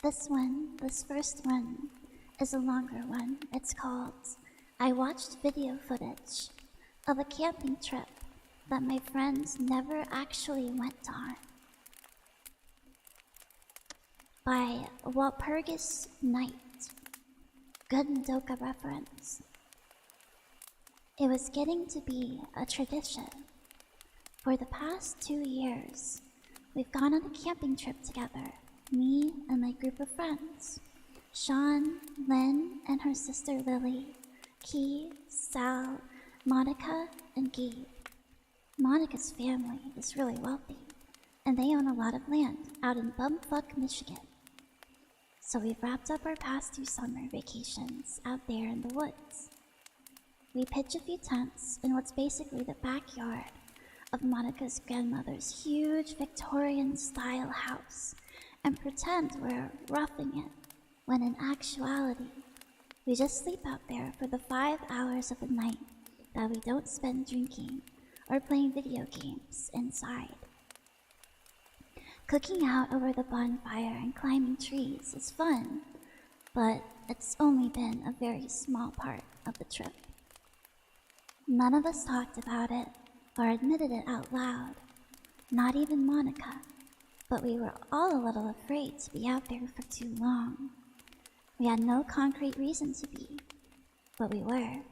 This first one, is a longer one. It's called I Watched Video Footage of a Camping Trip that my friends never actually went on. By Walpurgis Night. Good Madoka reference. It was getting to be a tradition. For the past 2 years, we've gone on a camping trip together, me and my group of friends. Sean, Lynn, and her sister Lily, Key, Sal, Monica, and Gabe. Monica's family is really wealthy, and they own a lot of land out in bumfuck Michigan. So we've wrapped up our past 2 summer vacations out there in the woods. We pitch a few tents in what's basically the backyard of Monica's grandmother's huge Victorian-style house and pretend we're roughing it, when in actuality, we just sleep out there for the 5 hours of the night that we don't spend drinking or playing video games inside. Cooking out over the bonfire and climbing trees is fun, but it's only been a very small part of the trip. None of us talked about it or admitted it out loud, not even Monica, but we were all a little afraid to be out there for too long. We had no concrete reason to be, but we were,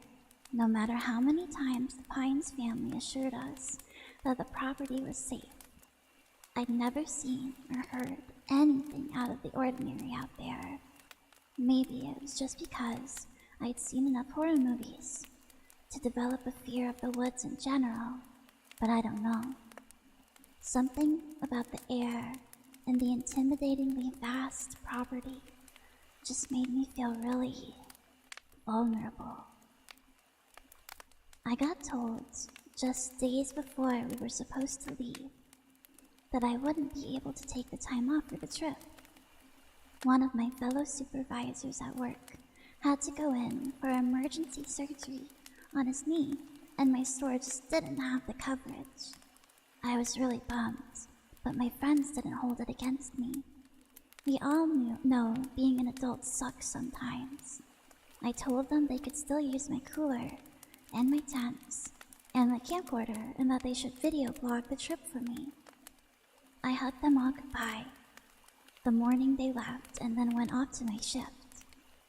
no matter how many times the Pines family assured us that the property was safe. I'd never seen or heard anything out of the ordinary out there. Maybe it was just because I'd seen enough horror movies to develop a fear of the woods in general, but I don't know. Something about the air and the intimidatingly vast property just made me feel really vulnerable. I got told just days before we were supposed to leave that I wouldn't be able to take the time off for the trip. One of my fellow supervisors at work had to go in for emergency surgery on his knee, and my store just didn't have the coverage. I was really bummed, but my friends didn't hold it against me. We all know being an adult sucks sometimes. I told them they could still use my cooler, and my tents, and my camcorder, and that they should video blog the trip for me. I hugged them all goodbye the morning they left and then went off to my shift.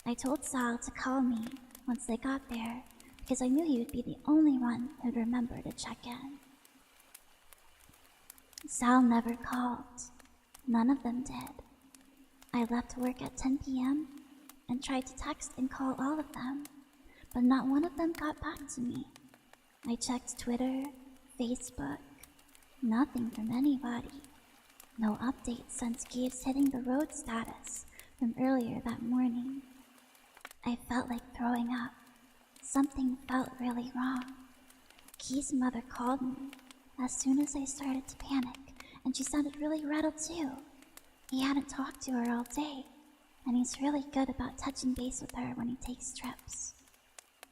I told Sal to call me once they got there because I knew he would be the only one who'd remember to check in. Sal never called. None of them did. I left work at 10 p.m. and tried to text and call all of them, but not one of them got back to me. I checked Twitter, Facebook, nothing from anybody. No updates since Gabe's hitting the road status from earlier that morning. I felt like throwing up. Something felt really wrong. Key's mother called me as soon as I started to panic, and she sounded really rattled too. He hadn't talked to her all day, and he's really good about touching base with her when he takes trips.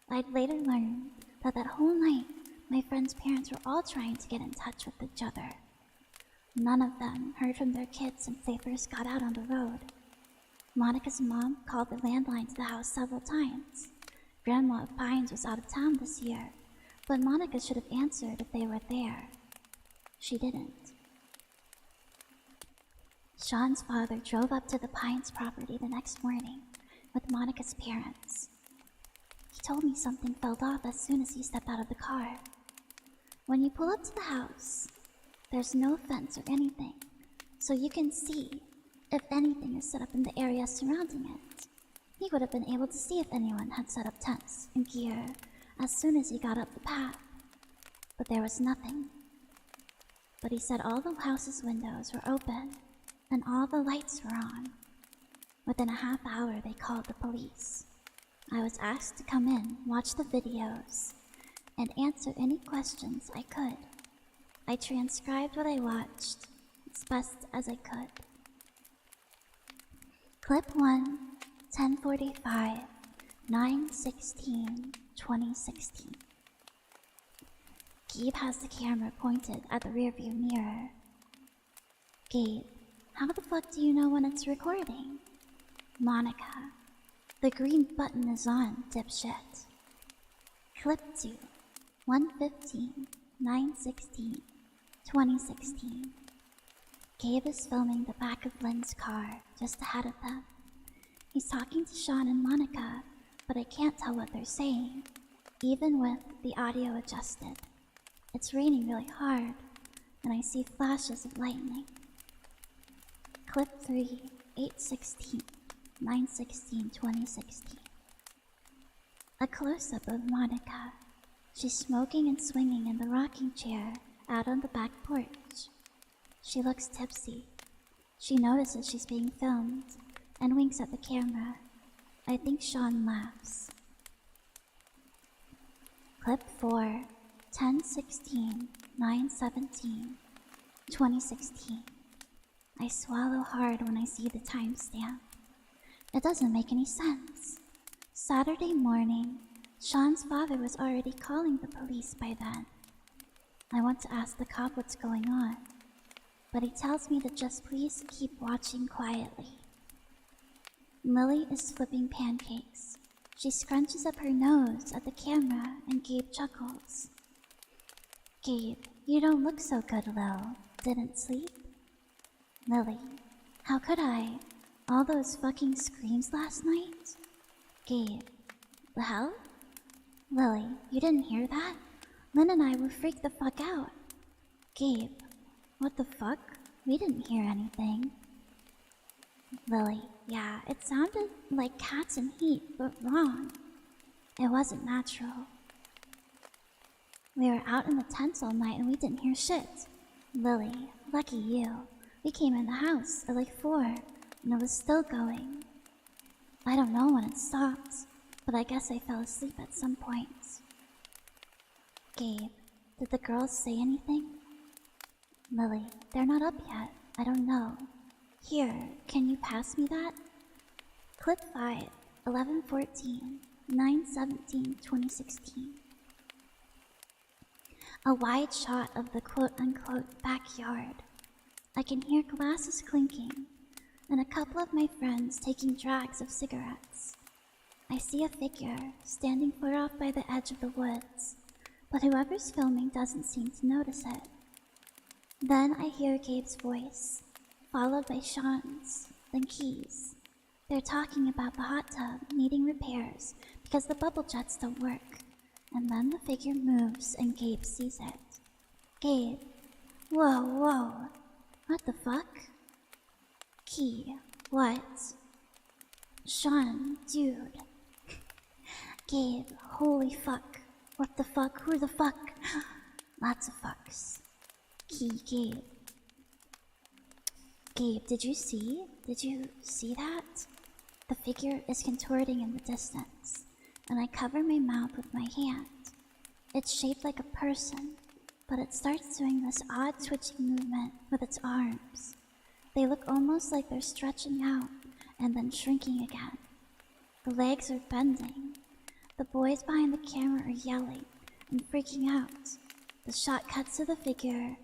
I'd later learned that whole night, my friends' parents were all trying to get in touch with each other. None of them heard from their kids since they first got out on the road. Monica's mom called the landline to the house several times. Grandma Pines was out of town this year, but Monica should have answered if they were there. She didn't. Sean's father drove up to the Pines property the next morning with Monica's parents. He told me something felt off as soon as he stepped out of the car. When you pull up to the house, there's no fence or anything, so you can see if anything is set up in the area surrounding it. He would have been able to see if anyone had set up tents and gear as soon as he got up the path, but there was nothing. But he said all the house's windows were open and all the lights were on. Within a half hour, they called the police. I was asked to come in, watch the videos, and answer any questions I could. I transcribed what I watched as best as I could. Clip 1, 10:45, 9/16/2016. Gabe has the camera pointed at the rearview mirror. Gabe, how the fuck do you know when it's recording? Monica. The green button is on, dipshit. Clip 2. 1:15, 9:16, 2016. Gabe is filming the back of Lynn's car, just ahead of them. He's talking to Sean and Monica, but I can't tell what they're saying, even with the audio adjusted. It's raining really hard, and I see flashes of lightning. Clip 3, 8:16, 9:16, 2016. A close-up of Monica. She's smoking and swinging in the rocking chair out on the back porch. She looks tipsy. She notices she's being filmed and winks at the camera. I think Sean laughs. Clip 4, 10:16, 9:17, 2016. I swallow hard when I see the timestamp. It doesn't make any sense. Saturday morning, Sean's father was already calling the police by then. I want to ask the cop what's going on, but he tells me to just please keep watching quietly. Lily is flipping pancakes. She scrunches up her nose at the camera and Gabe chuckles. Gabe, you don't look so good, Lil. Didn't sleep? Lily, how could I? All those fucking screams last night? Gabe, the hell? Lily, you didn't hear that? Lynn and I were freaked the fuck out. Gabe, what the fuck? We didn't hear anything. Lily, yeah, it sounded like cats in heat, but wrong. It wasn't natural. We were out in the tents all night and we didn't hear shit. Lily, lucky you. We came in the house at like 4, and it was still going. I don't know when it stopped, but I guess I fell asleep at some point. Gabe, did the girls say anything? Lily, they're not up yet. I don't know. Here, can you pass me that? Clip 5, 11:14, 9:17, 2016. A wide shot of the quote-unquote backyard. I can hear glasses clinking, and a couple of my friends taking drags of cigarettes. I see a figure standing far off by the edge of the woods, but whoever's filming doesn't seem to notice it. Then I hear Gabe's voice, followed by Sean's, then Key's. They're talking about the hot tub needing repairs because the bubble jets don't work, and then the figure moves and Gabe sees it. Gabe, whoa, what the fuck? Key, what? Sean, dude. Gabe, holy fuck. What the fuck? Who the fuck? Lots of fucks. Key, Gabe. Gabe, did you see? Did you see that? The figure is contorting in the distance, and I cover my mouth with my hand. It's shaped like a person, but it starts doing this odd twitching movement with its arms. They look almost like they're stretching out and then shrinking again. The legs are bending. The boys behind the camera are yelling and freaking out. The shot cuts to the figure,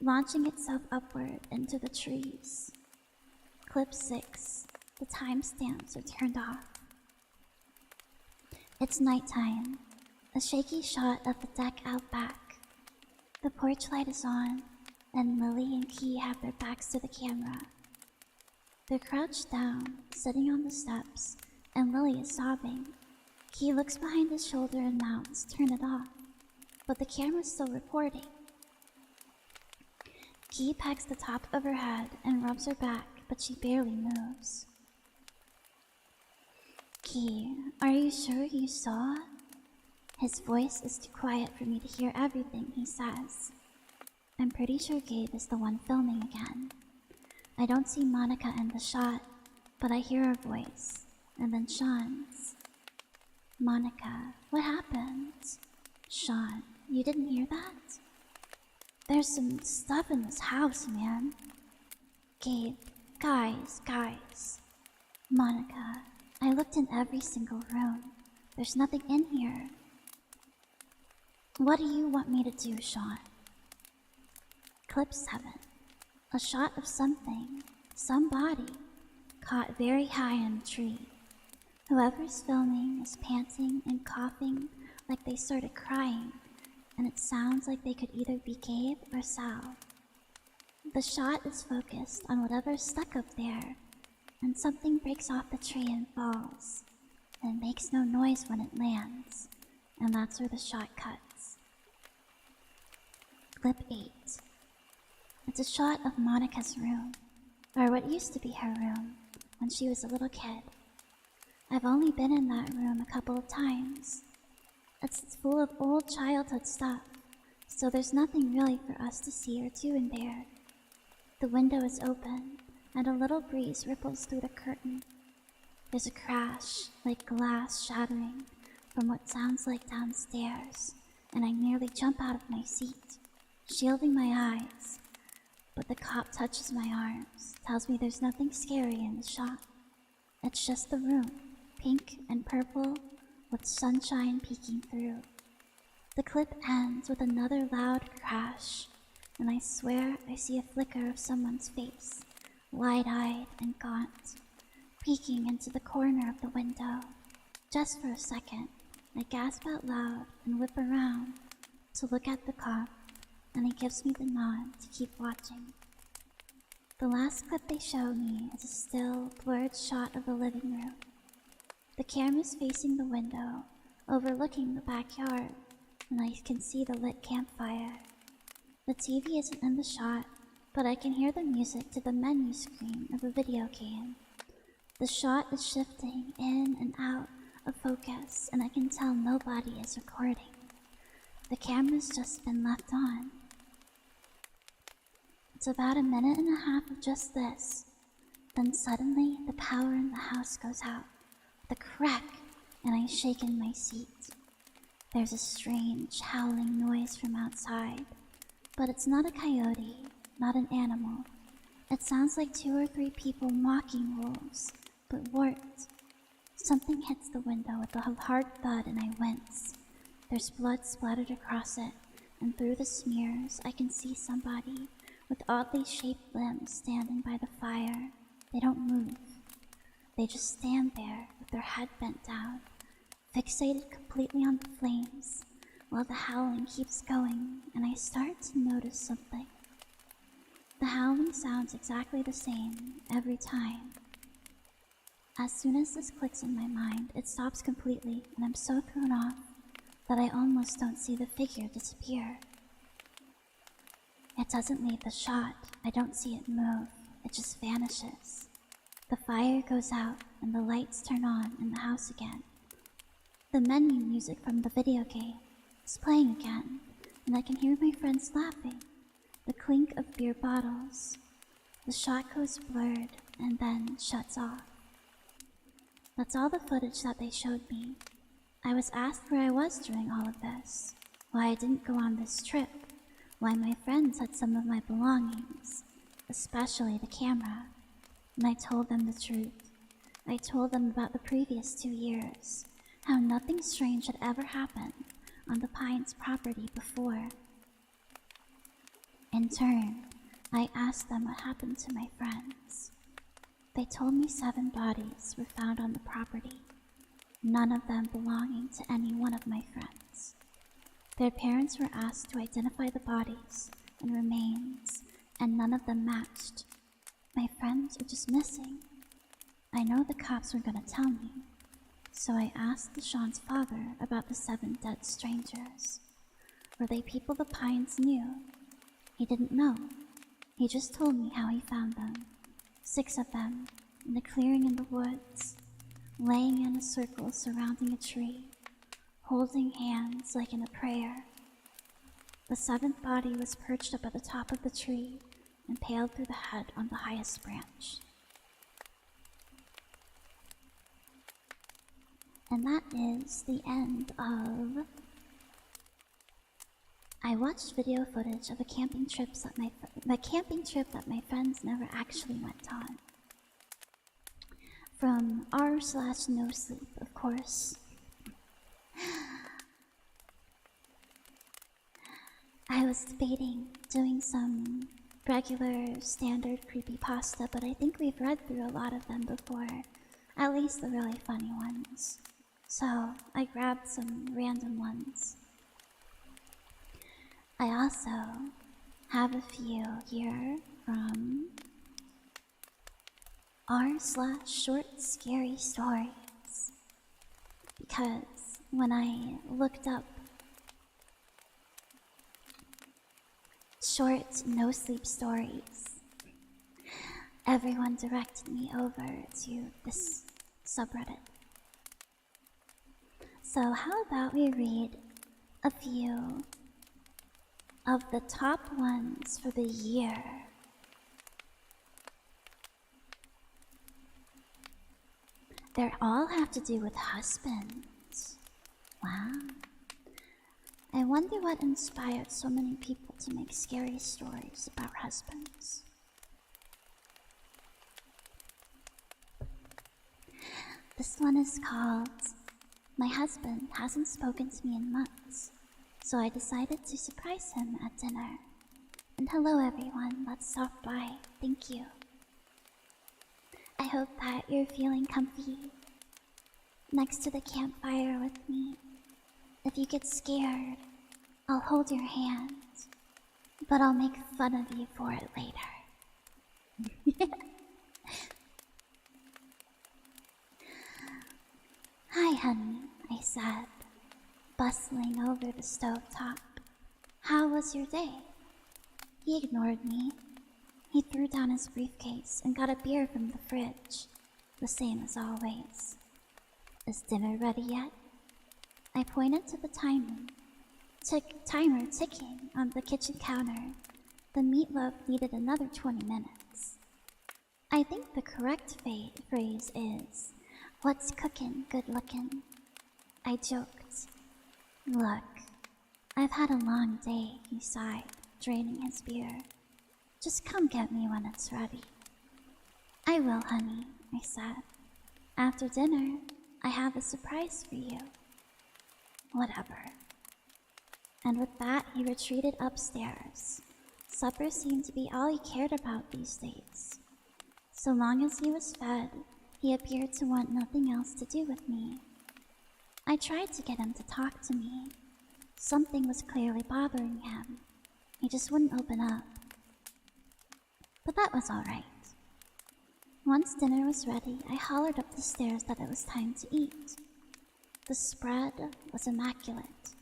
launching itself upward into the trees. Clip 6. The timestamps are turned off. It's nighttime. A shaky shot of the deck out back. The porch light is on, and Lily and Key have their backs to the camera. They're crouched down, sitting on the steps, and Lily is sobbing. Key looks behind his shoulder and mounts, turn it off, but the camera's still recording. Key pecks the top of her head and rubs her back, but she barely moves. Key, are you sure you saw? His voice is too quiet for me to hear everything he says. I'm pretty sure Gabe is the one filming again. I don't see Monica in the shot, but I hear her voice, and then Sean's. Monica, what happened? Sean, you didn't hear that? There's some stuff in this house, man. Gabe, guys. Monica, I looked in every single room. There's nothing in here. What do you want me to do, Sean? Clip 7. A shot of something, somebody, caught very high in a tree. Whoever's filming is panting and coughing like they started crying, and it sounds like they could either be Gabe or Sal. The shot is focused on whatever's stuck up there, and something breaks off the tree and falls. And it makes no noise when it lands, and that's where the shot cuts. Clip 8. It's a shot of Monica's room, or what used to be her room, when she was a little kid. I've only been in that room a couple of times. It's full of old childhood stuff, so there's nothing really for us to see or do in there. The window is open, and a little breeze ripples through the curtain. There's a crash, like glass shattering, from what sounds like downstairs, and I nearly jump out of my seat, shielding my eyes. But the cop touches my arms, tells me there's nothing scary in the shot. It's just the room, pink and purple, with sunshine peeking through. The clip ends with another loud crash, and I swear I see a flicker of someone's face, wide-eyed and gaunt, peeking into the corner of the window. Just for a second, I gasp out loud and whip around to look at the cop, and he gives me the nod to keep watching. The last clip they show me is a still, blurred shot of the living room. The camera's facing the window, overlooking the backyard, and I can see the lit campfire. The TV isn't in the shot, but I can hear the music to the menu screen of a video game. The shot is shifting in and out of focus, and I can tell nobody is recording. The camera's just been left on. It's about a minute and a half of just this. Then suddenly, the power in the house goes out. The crack, and I shake in my seat. There's a strange, howling noise from outside, but it's not a coyote, not an animal. It sounds like 2 or 3 people mocking wolves, but warped. Something hits the window with a hard thud and I wince. There's blood splattered across it, and through the smears I can see somebody with oddly shaped limbs standing by the fire. They don't move. They just stand there with their head bent down, fixated completely on the flames, while the howling keeps going, and I start to notice something. The howling sounds exactly the same every time. As soon as this clicks in my mind, it stops completely, and I'm so thrown off that I almost don't see the figure disappear. It doesn't leave the shot. I don't see it move. It just vanishes. The fire goes out and the lights turn on in the house again. The menu music from the video game is playing again, and I can hear my friends laughing. The clink of beer bottles. The shot goes blurred and then shuts off. That's all the footage that they showed me. I was asked where I was during all of this, why I didn't go on this trip, why my friends had some of my belongings, especially the camera, and I told them the truth. I told them about the previous 2 years, how nothing strange had ever happened on the Pines property before. In turn, I asked them what happened to my friends. They told me 7 bodies were found on the property, none of them belonging to any one of my friends. Their parents were asked to identify the bodies and remains, and none of them matched. My friends are just missing. I know the cops were gonna tell me, so I asked Deshaun's father about the 7 dead strangers. Were they people the Pines knew? He didn't know. He just told me how he found them. 6 of them, in a clearing in the woods, laying in a circle surrounding a tree, holding hands like in a prayer. The 7th body was perched up at the top of the tree, impaled through the head on the highest branch. And that is the end of... I watched video footage of a camping trip that my friends never actually went on. From r/no sleep, of course. I was debating doing some regular, standard creepypasta, but I think we've read through a lot of them before, at least the really funny ones. So I grabbed some random ones. I also have a few here from r/short scary stories, because when I looked up short no sleep stories, everyone directed me over to this subreddit. So how about we read a few of the top ones for the year? They all have to do with husbands. Wow. I wonder what inspired so many people to make scary stories about husbands. This one is called "My Husband Hasn't Spoken to Me in Months, so I decided to surprise him at dinner." And hello everyone, let's stop by. Thank you. I hope that you're feeling comfy next to the campfire with me. If you get scared, I'll hold your hand, but I'll make fun of you for it later. "Hi, honey," I said, bustling over the stovetop. "How was your day?" He ignored me. He threw down his briefcase and got a beer from the fridge, the same as always. "Is dinner ready yet?" I pointed to the timer ticking on the kitchen counter. The meatloaf needed another 20 minutes. I think the correct phrase is, "What's cooking, good looking?" I joked. "Look, I've had a long day," he sighed, draining his beer. "Just come get me when it's ready." "I will, honey," I said. "After dinner, I have a surprise for you." "Whatever." And with that, he retreated upstairs. Supper seemed to be all he cared about these days. So long as he was fed, he appeared to want nothing else to do with me. I tried to get him to talk to me. Something was clearly bothering him. He just wouldn't open up. But that was all right. Once dinner was ready, I hollered up the stairs that it was time to eat. The spread was immaculate.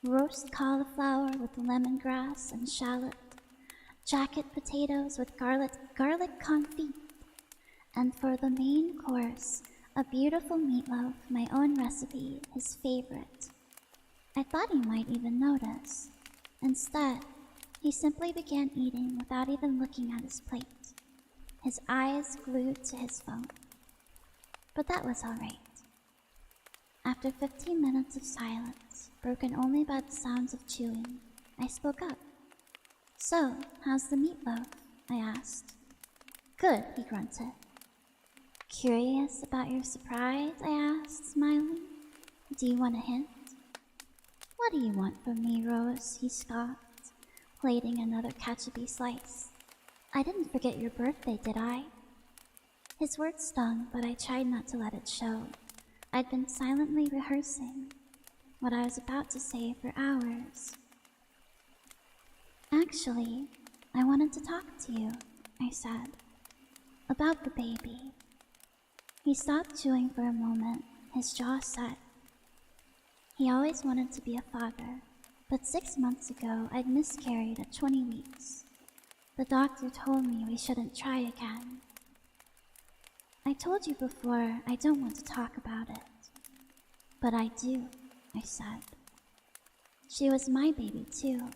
Roast cauliflower with lemongrass and shallot, jacket potatoes with garlic confit, and for the main course, a beautiful meatloaf, my own recipe, his favorite. I thought he might even notice. Instead, he simply began eating without even looking at his plate, his eyes glued to his phone. But that was all right. After 15 minutes of silence, broken only by the sounds of chewing, I spoke up. "So, how's the meatloaf?" I asked. "Good," he grunted. "Curious about your surprise?" I asked, smiling. "Do you want a hint?" "What do you want from me, Rose?" he scoffed, plating another ketchupy slice. "I didn't forget your birthday, did I?" His words stung, but I tried not to let it show. I'd been silently rehearsing what I was about to say for hours. "Actually, I wanted to talk to you," I said, "about the baby." He stopped chewing for a moment, his jaw set. He always wanted to be a father, but 6 months ago I'd miscarried at 20 weeks. The doctor told me we shouldn't try again. "I told you before I don't want to talk about it." "But I do," I said. "She was my baby too."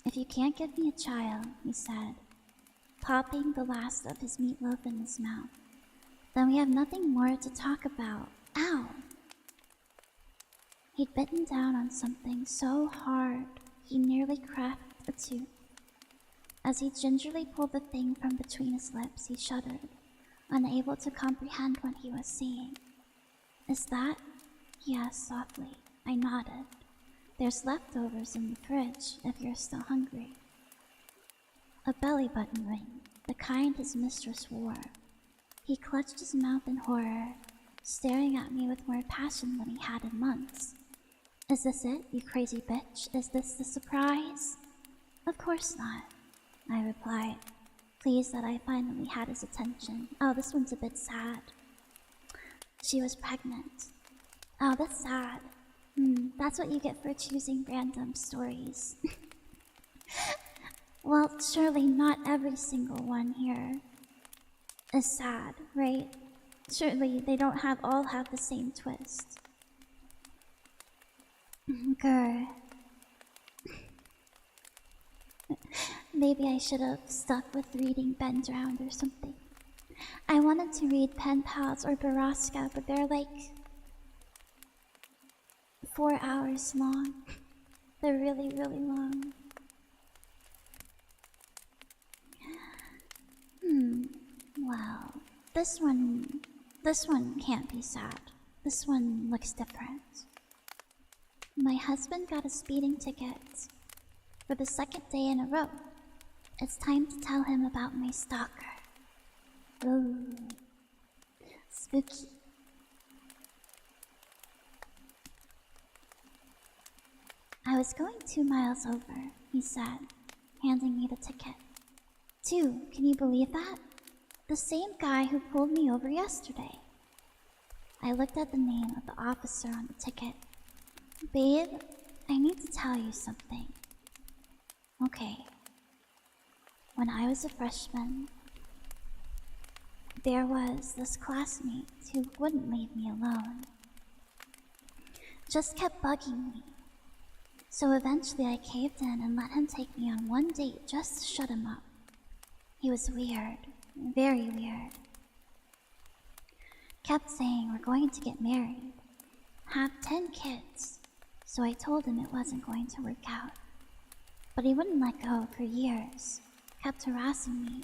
"If you can't give me a child," he said, popping the last of his meatloaf in his mouth, "then we have nothing more to talk about." Ow! He'd bitten down on something so hard he nearly cracked a tooth. As he gingerly pulled the thing from between his lips, he shuddered, unable to comprehend what he was saying. "Is that?" he asked softly. I nodded. "There's leftovers in the fridge if you're still hungry." A belly button ring, the kind his mistress wore. He clutched his mouth in horror, staring at me with more passion than he had in months. Is this it, you crazy bitch? Is this the surprise? Of course not, I replied, pleased that I finally had his attention. Oh, this one's a bit sad. She was pregnant. Oh, that's sad. That's what you get for choosing random stories. Well, surely not every single one here is sad, right? Surely they don't all have the same twist. Grr. Maybe I should have stuck with reading Ben's Round or something. I wanted to read Pen Pals or Baraska, but they're like 4 hours long. They're really, really long. Well, this one can't be sad. This one looks different. My husband got a speeding ticket for the second day in a row. It's time to tell him about my stalker. Ooh, spooky. I was going 2 miles over, he said, handing me the ticket. 2, can you believe that? The same guy who pulled me over yesterday. I looked at the name of the officer on the ticket. Babe, I need to tell you something. Okay. When I was a freshman, there was this classmate who wouldn't leave me alone. Just kept bugging me. So eventually I caved in and let him take me on one date just to shut him up. He was weird, very weird. Kept saying we're going to get married, have 10 kids, so I told him it wasn't going to work out. But he wouldn't let go for years, kept harassing me.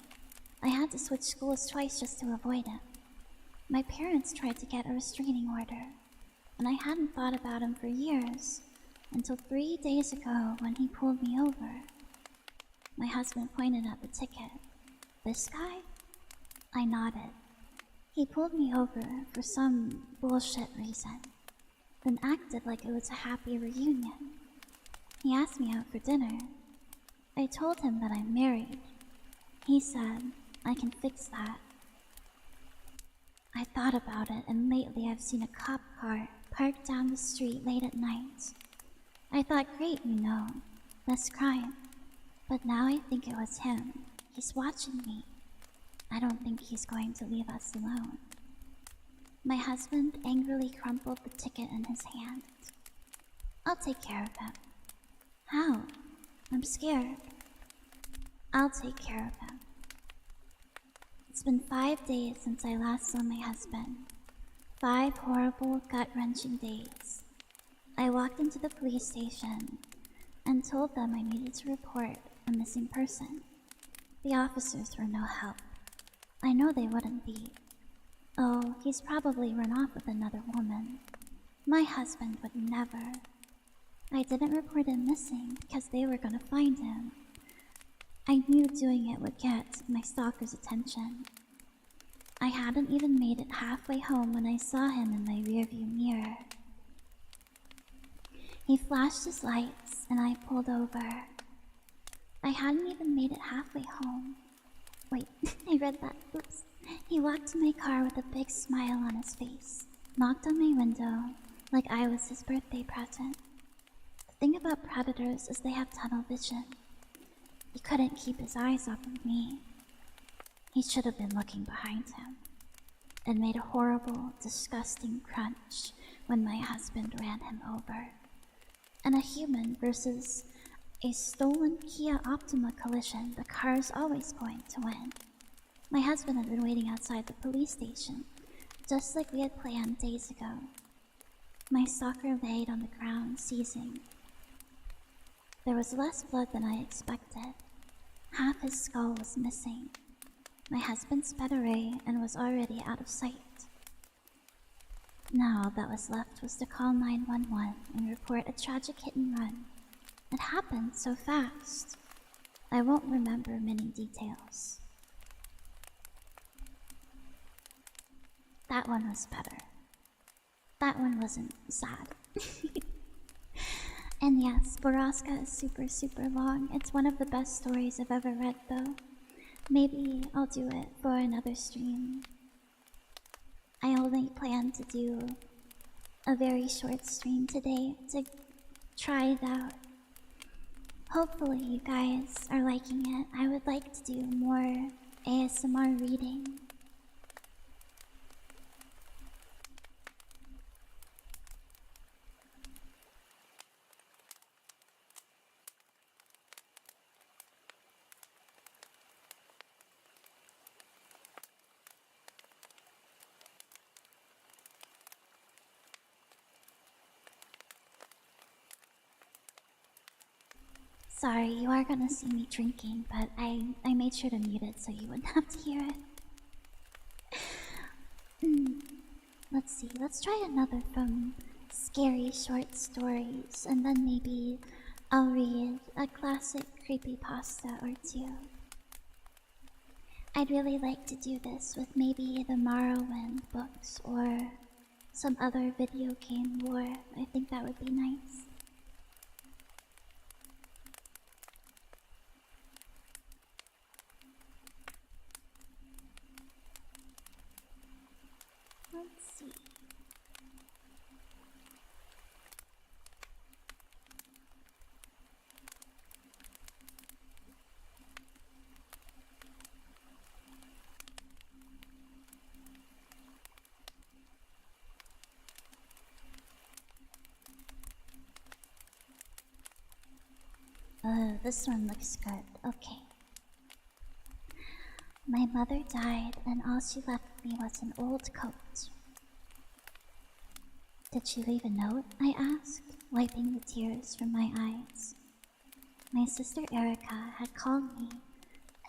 I had to switch schools twice just to avoid him. My parents tried to get a restraining order, and I hadn't thought about him for years, until 3 days ago when he pulled me over. My husband pointed at the ticket. This guy? I nodded. He pulled me over for some bullshit reason, then acted like it was a happy reunion. He asked me out for dinner. I told him that I'm married. He said, I can fix that. I thought about it, and lately I've seen a cop car parked down the street late at night. I thought, great, less crime. But now I think it was him. He's watching me. I don't think he's going to leave us alone. My husband angrily crumpled the ticket in his hand. I'll take care of him. How? I'm scared. I'll take care of him. It's been 5 days since I last saw my husband. 5 horrible, gut-wrenching days. I walked into the police station and told them I needed to report a missing person. The officers were no help. I know they wouldn't be. Oh, he's probably run off with another woman. My husband would never. I didn't report him missing because they were gonna find him. I knew doing it would get my stalker's attention. I hadn't even made it halfway home when I saw him in my rearview mirror. He flashed his lights and I pulled over. I hadn't even made it halfway home. Wait, I read that. Oops. He walked to my car with a big smile on his face, knocked on my window like I was his birthday present. The thing about predators is they have tunnel vision. He couldn't keep his eyes off of me. He should have been looking behind him. It made a horrible, disgusting crunch when my husband ran him over. And a human versus a stolen Kia Optima collision, the car's always going to win. My husband had been waiting outside the police station, just like we had planned days ago. My stalker laid on the ground, seizing. There was less blood than I expected. Half his skull was missing. My husband sped away and was already out of sight. Now all that was left was to call 911 and report a tragic hit and run. It happened so fast. I won't remember many details. That one was better. That one wasn't sad. And yes, Boraska is super, super long. It's one of the best stories I've ever read, though. Maybe I'll do it for another stream. I only plan to do a very short stream today to try it out. Hopefully you guys are liking it. I would like to do more ASMR reading. Sorry, you are gonna see me drinking, but I made sure to mute it so you wouldn't have to hear it. Let's see, let's try another from Scary Short Stories, and then maybe I'll read a classic creepypasta or two. I'd really like to do this with maybe the Morrowind books or some other video game lore. I think that would be nice. Let's see. This one looks good. Okay. My mother died, and all she left me was an old coat. Did she leave a note? I asked, wiping the tears from my eyes. My sister Erica had called me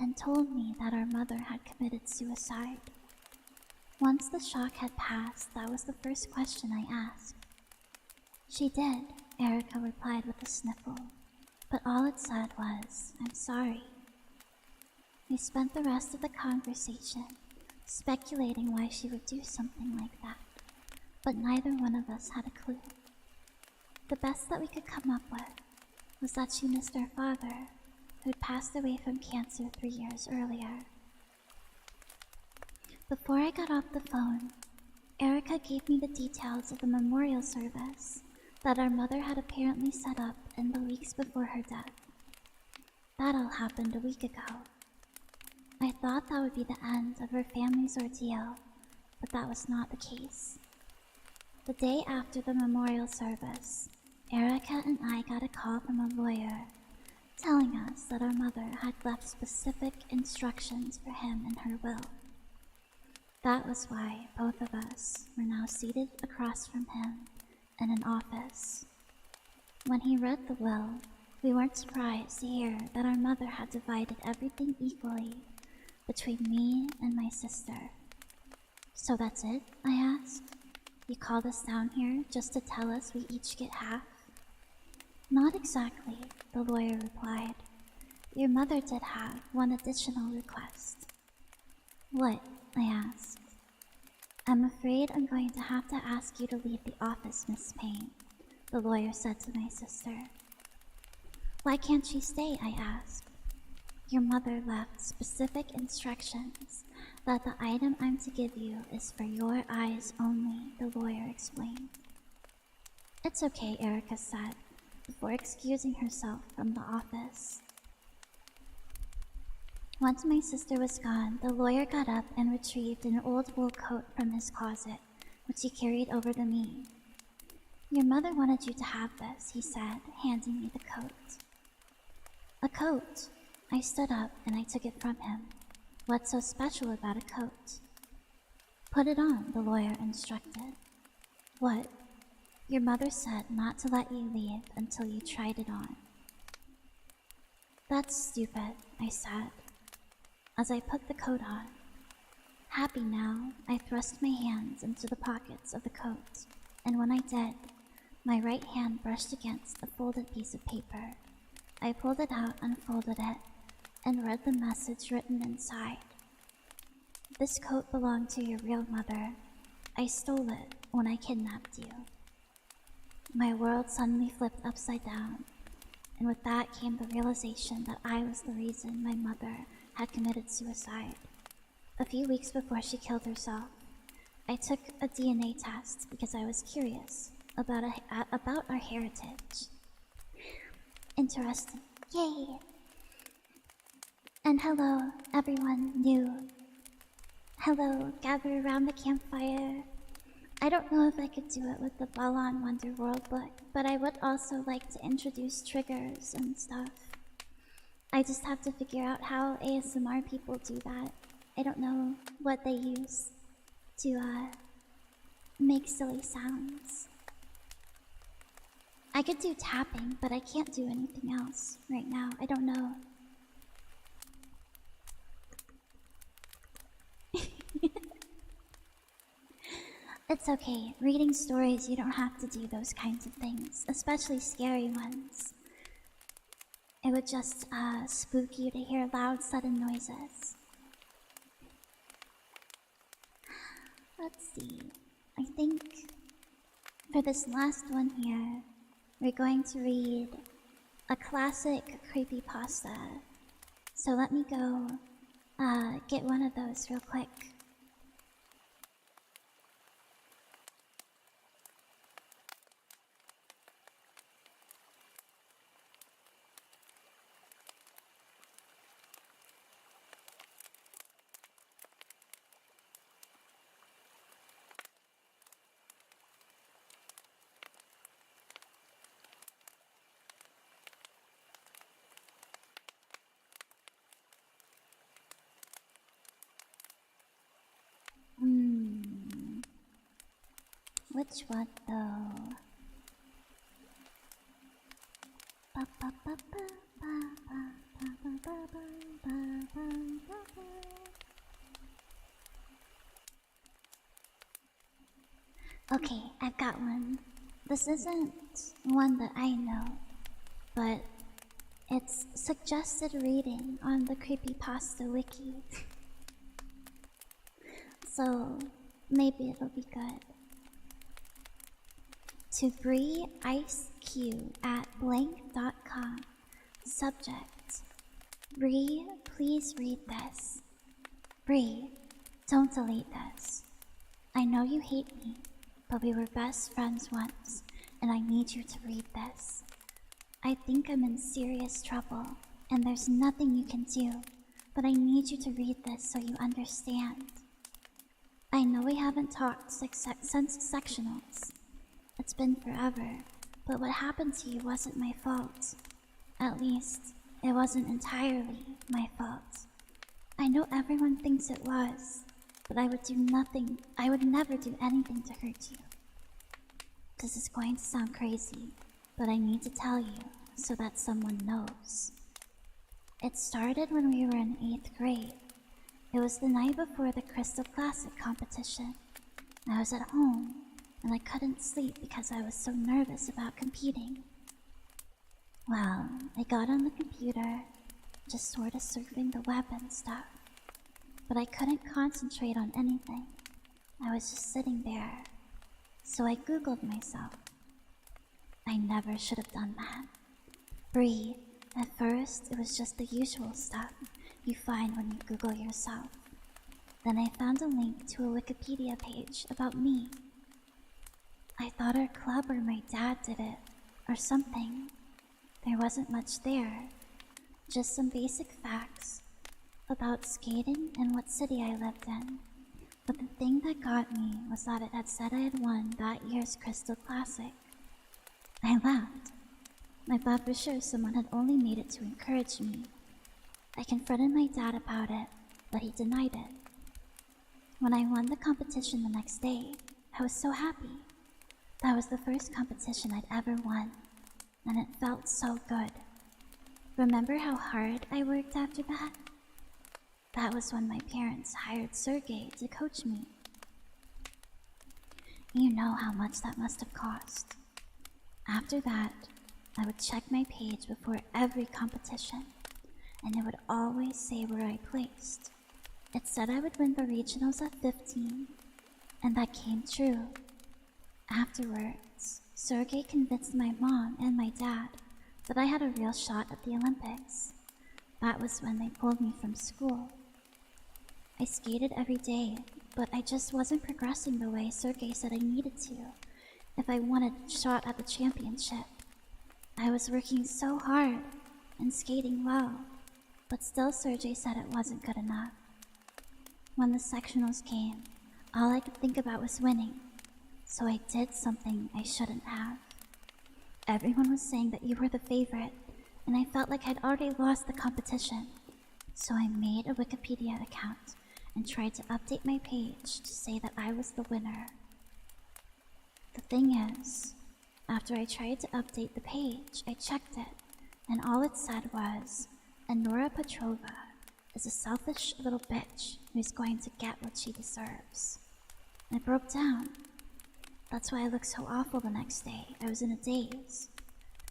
and told me that our mother had committed suicide. Once the shock had passed, that was the first question I asked. She did, Erica replied with a sniffle, but all it said was, I'm sorry. We spent the rest of the conversation speculating why she would do something like that, but neither one of us had a clue. The best that we could come up with was that she missed our father, who'd passed away from cancer 3 years earlier. Before I got off the phone, Erica gave me the details of the memorial service that our mother had apparently set up in the weeks before her death. That all happened a week ago. I thought that would be the end of her family's ordeal, but that was not the case. The day after the memorial service, Erica and I got a call from a lawyer telling us that our mother had left specific instructions for him in her will. That was why both of us were now seated across from him in an office. When he read the will, we weren't surprised to hear that our mother had divided everything equally between me and my sister. So that's it? I asked. You called us down here just to tell us we each get half? Not exactly, the lawyer replied. Your mother did have one additional request. What? I asked. I'm afraid I'm going to have to ask you to leave the office, Miss Payne, the lawyer said to my sister. Why can't she stay? I asked. Your mother left specific instructions that the item I'm to give you is for your eyes only, the lawyer explained. It's okay, Erica said, before excusing herself from the office. Once my sister was gone, the lawyer got up and retrieved an old wool coat from his closet, which he carried over to me. Your mother wanted you to have this, he said, handing me the coat. A coat? I stood up and I took it from him. What's so special about a coat? Put it on, the lawyer instructed. What? Your mother said not to let you leave until you tried it on. That's stupid, I said, as I put the coat on. Happy now, I thrust my hands into the pockets of the coat, and when I did, my right hand brushed against a folded piece of paper. I pulled it out and folded it, and read the message written inside. This coat belonged to your real mother. I stole it when I kidnapped you. My world suddenly flipped upside down, and with that came the realization that I was the reason my mother had committed suicide. A few weeks before she killed herself, I took a DNA test because I was curious about our heritage. Interesting. Yay! And hello, everyone new. Hello, gather around the campfire. I don't know if I could do it with the Balan Wonder World book, but I would also like to introduce triggers and stuff. I just have to figure out how ASMR people do that. I don't know what they use to make silly sounds. I could do tapping, but I can't do anything else right now. I don't know. It's okay. Reading stories, you don't have to do those kinds of things, especially scary ones. It would just spook you to hear loud, sudden noises. Let's see. I think for this last one here, we're going to read a classic creepypasta. So let me go get one of those real quick. Which one though? Okay, I've got one. This isn't one that I know, but it's suggested reading on the Creepypasta wiki. So maybe it'll be good. To Bree Ice Q at blank.com. Subject: Bree, please read this. Bree, don't delete this. I know you hate me, but we were best friends once, and I need you to read this. I think I'm in serious trouble, and there's nothing you can do, but I need you to read this so you understand. I know we haven't talked since sectionals. It's been forever, but what happened to you wasn't my fault. At least, it wasn't entirely my fault. I know everyone thinks it was, but I would never do anything to hurt you. This is going to sound crazy, but I need to tell you so that someone knows. It started when we were in 8th grade. It was the night before the Crystal Classic competition. I was at home, and I couldn't sleep because I was so nervous about competing. Well, I got on the computer, just sort of surfing the web and stuff, but I couldn't concentrate on anything. I was just sitting there, so I googled myself. I never should have done that. Bree, at first it was just the usual stuff you find when you Google yourself. Then I found a link to a Wikipedia page about me. I thought our club or my dad did it, or something. There wasn't much there, just some basic facts about skating and what city I lived in. But the thing that got me was that it had said I had won that year's Crystal Classic. I laughed. I thought for sure someone had only made it to encourage me. I confronted my dad about it, but he denied it. When I won the competition the next day, I was so happy. That was the first competition I'd ever won, and it felt so good. Remember how hard I worked after that? That was when my parents hired Sergey to coach me. You know how much that must have cost. After that, I would check my page before every competition. and it would always say where I placed. It said I would win the regionals at 15, and that came true. Afterwards, Sergey convinced my mom and my dad that I had a real shot at the Olympics. That was when they pulled me from school. I skated every day, but I just wasn't progressing the way Sergey said I needed to if I wanted a shot at the championship. I was working so hard and skating well, but still Sergey said it wasn't good enough. When the sectionals came, all I could think about was winning, so I did something I shouldn't have. Everyone was saying that you were the favorite, and I felt like I'd already lost the competition, so I made a Wikipedia account and tried to update my page to say that I was the winner. The thing is, after I tried to update the page, I checked it, and all it said was, Anora Petrova is a selfish little bitch who's going to get what she deserves. I broke down. That's why I looked so awful the next day. I was in a daze.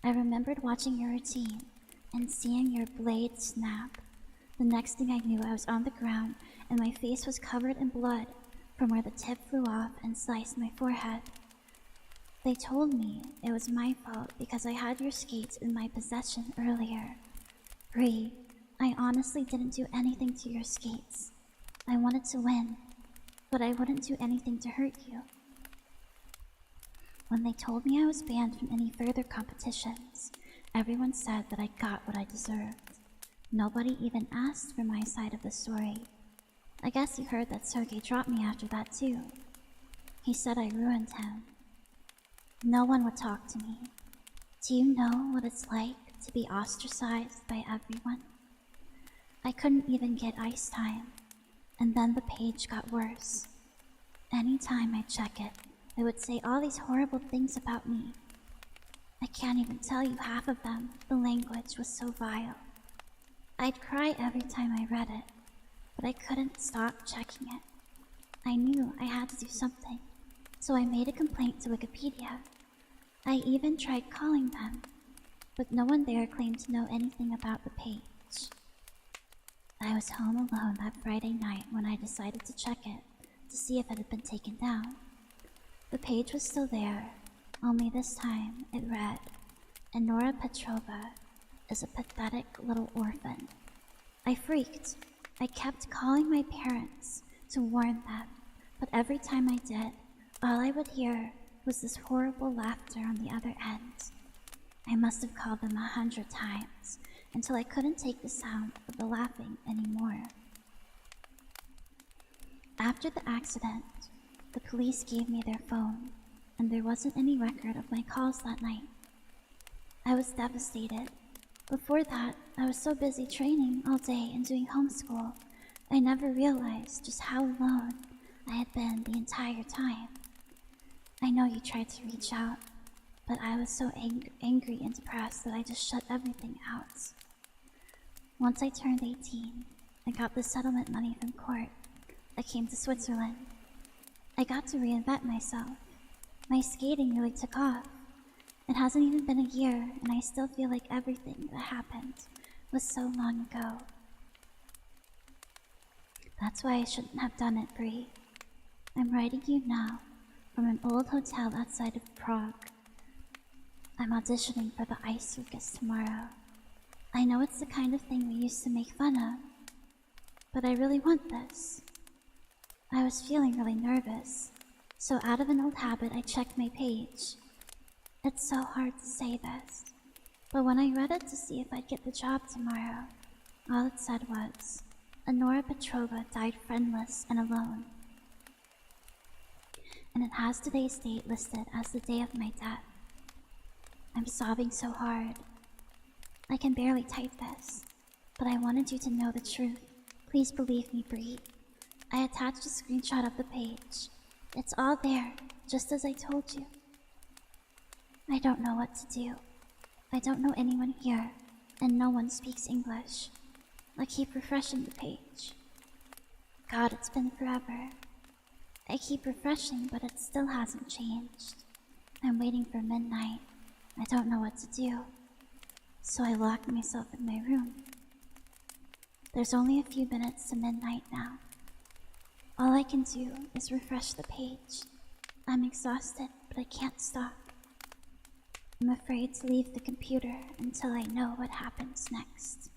I remembered watching your routine and seeing your blade snap. The next thing I knew, I was on the ground and my face was covered in blood from where the tip flew off and sliced my forehead. They told me it was my fault because I had your skates in my possession earlier. Bree, I honestly didn't do anything to your skates. I wanted to win, but I wouldn't do anything to hurt you. When they told me I was banned from any further competitions, everyone said that I got what I deserved. Nobody even asked for my side of the story. I guess you heard that Sergey dropped me after that too. He said I ruined him. No one would talk to me. Do you know what it's like to be ostracized by everyone? I couldn't even get ice time, and then the page got worse. Anytime I check it, it would say all these horrible things about me. I can't even tell you half of them. The language was so vile. I'd cry every time I read it, but I couldn't stop checking it. I knew I had to do something, so I made a complaint to Wikipedia. I even tried calling them, but no one there claimed to know anything about the page. I was home alone that Friday night when I decided to check it to see if it had been taken down. The page was still there, only this time it read, Anora Petrova is a pathetic little orphan. I freaked. I kept calling my parents to warn them, but every time I did, all I would hear was this horrible laughter on the other end. I must have called them 100 times until I couldn't take the sound of the laughing anymore. After the accident, the police gave me their phone, and there wasn't any record of my calls that night. I was devastated. Before that, I was so busy training all day and doing homeschool, I never realized just how alone I had been the entire time. I know you tried to reach out, but I was so angry and depressed that I just shut everything out. Once I turned 18, I got the settlement money from court. I came to Switzerland. I got to reinvent myself. My skating really took off. It hasn't even been a year, and I still feel like everything that happened was so long ago. That's why I shouldn't have done it, Bree. I'm writing you now from an old hotel outside of Prague. I'm auditioning for the ice circus tomorrow. I know it's the kind of thing we used to make fun of, but I really want this. I was feeling really nervous, so out of an old habit I checked my page. It's so hard to say this, but when I read it to see if I'd get the job tomorrow, all it said was, Anora Petrova died friendless and alone. And it has today's date listed as the day of my death. I'm sobbing so hard. I can barely type this, but I wanted you to know the truth. Please believe me, Bree. I attached a screenshot of the page. It's all there, just as I told you. I don't know what to do. I don't know anyone here, and no one speaks English. I keep refreshing the page. God, it's been forever. I keep refreshing, but it still hasn't changed. I'm waiting for midnight. I don't know what to do. So I locked myself in my room. There's only a few minutes to midnight now. All I can do is refresh the page. I'm exhausted, but I can't stop. I'm afraid to leave the computer until I know what happens next.